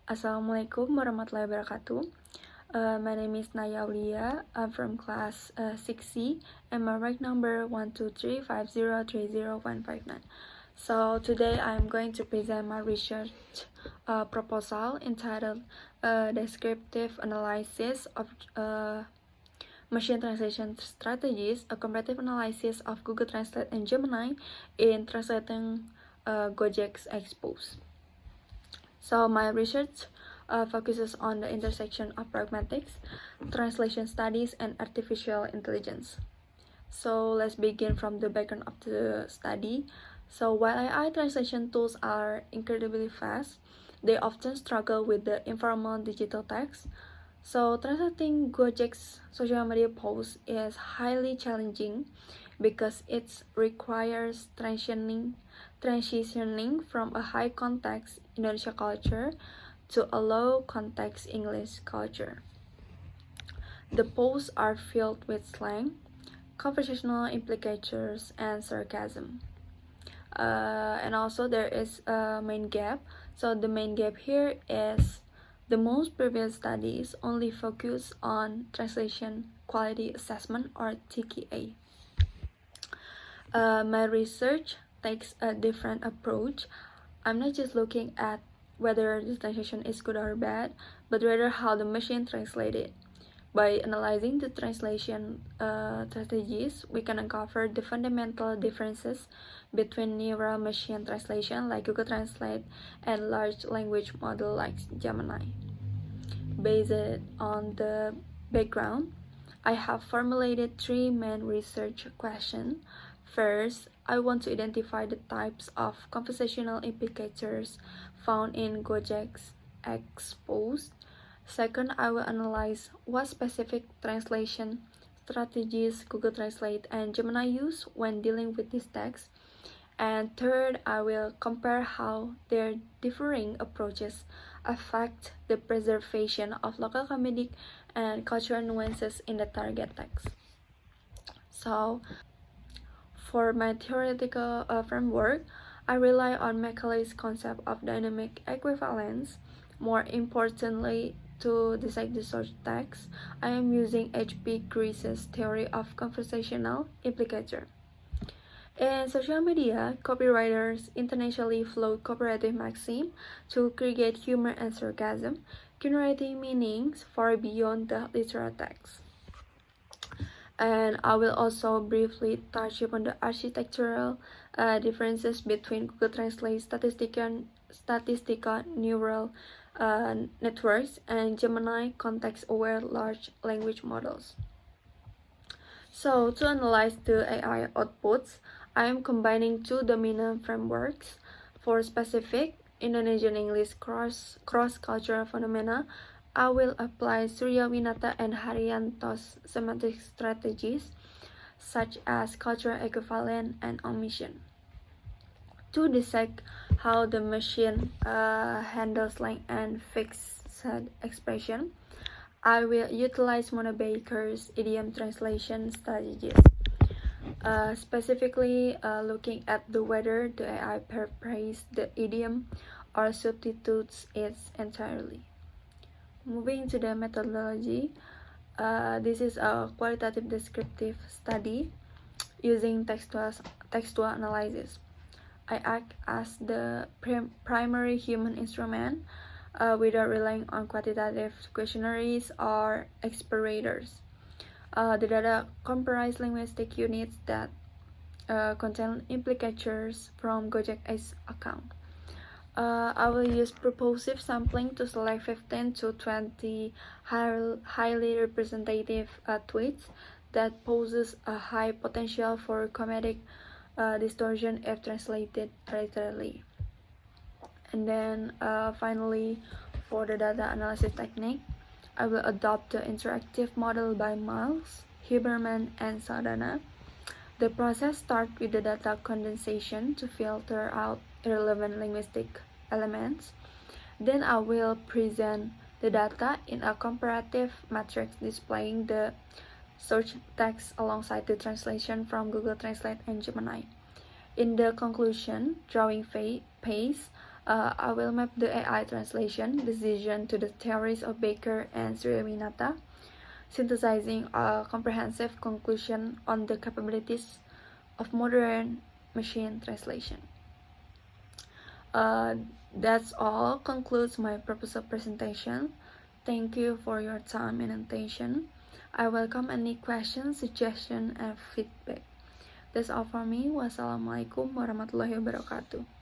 Assalamualaikum warahmatullahi wabarakatuh. My name is Naya Aulia. I'm from class 6C and my rank number 12350303159. So today I'm going to present my research proposal entitled Descriptive Analysis of Machine Translation Strategies, a comparative analysis of Google Translate and Gemini in translating Gojek's expose. So my research focuses on the intersection of pragmatics, translation studies, and artificial intelligence. So let's begin from the background of the study. So while AI translation tools are incredibly fast, they often struggle with the informal digital text. So translating Gojek's social media posts is highly challenging because it requires transitioning from a high context Indonesia culture to a low context English culture. The posts are filled with slang, conversational implicatures, and sarcasm. And also there is a main gap. So the main gap here is the most previous studies only focus on translation quality assessment or TQA. My research takes a different approach. I'm not just looking at whether the translation is good or bad, but rather how the machine translates it. By analyzing the translation strategies, we can uncover the fundamental differences between neural machine translation like Google Translate and large language model like Gemini. Based on the background, I have formulated three main research questions. First, I want to identify the types of conversational implicators found in Gojek's expose. Second, I will analyze what specific translation strategies Google Translate and Gemini use when dealing with this text. And third, I will compare how their differing approaches affect the preservation of local comedic and cultural nuances in the target text. So, for my theoretical framework, I rely on Macaulay's concept of dynamic equivalence. More importantly, to dissect the source text, I am using H.P. Grice's theory of conversational implicator. In social media, copywriters intentionally float cooperative maxim to create humor and sarcasm, generating meanings far beyond the literal text. And I will also briefly touch upon the architectural differences between Google Translate statistical neural networks and Gemini context-aware large language models. So to analyze the AI outputs, I am combining two dominant frameworks. For specific Indonesian English cross-cultural phenomena, I will apply Surya Winata and Haryanto's semantic strategies, such as cultural equivalent and omission. To dissect how the machine handles slang and fixed expression, I will utilize Mona Baker's idiom translation strategies, specifically looking at whether the AI paraphrase the idiom or substitutes it entirely. Moving to the methodology, this is a qualitative descriptive study using textual analysis. I act as the primary human instrument without relying on quantitative questionnaires or expirators. The data comprise linguistic units that contain implicatures from Gojek's account. I will use purposive sampling to select 15 to 20 highly representative tweets that poses a high potential for comedic distortion if translated literally. And then finally, for the data analysis technique, I will adopt the interactive model by Miles, Huberman, and Saldana. The process starts with the data condensation to filter out irrelevant linguistic elements. Then I will present the data in a comparative matrix displaying the search text alongside the translation from Google Translate and Gemini. In the conclusion drawing phase, I will map the AI translation decision to the theories of Baker and Sriwinata, synthesizing a comprehensive conclusion on the capabilities of modern machine translation. That's all concludes my proposal presentation. Thank you for your time and attention. I welcome any questions, suggestions, and feedback. That's all for me. Wassalamualaikum warahmatullahi wabarakatuh.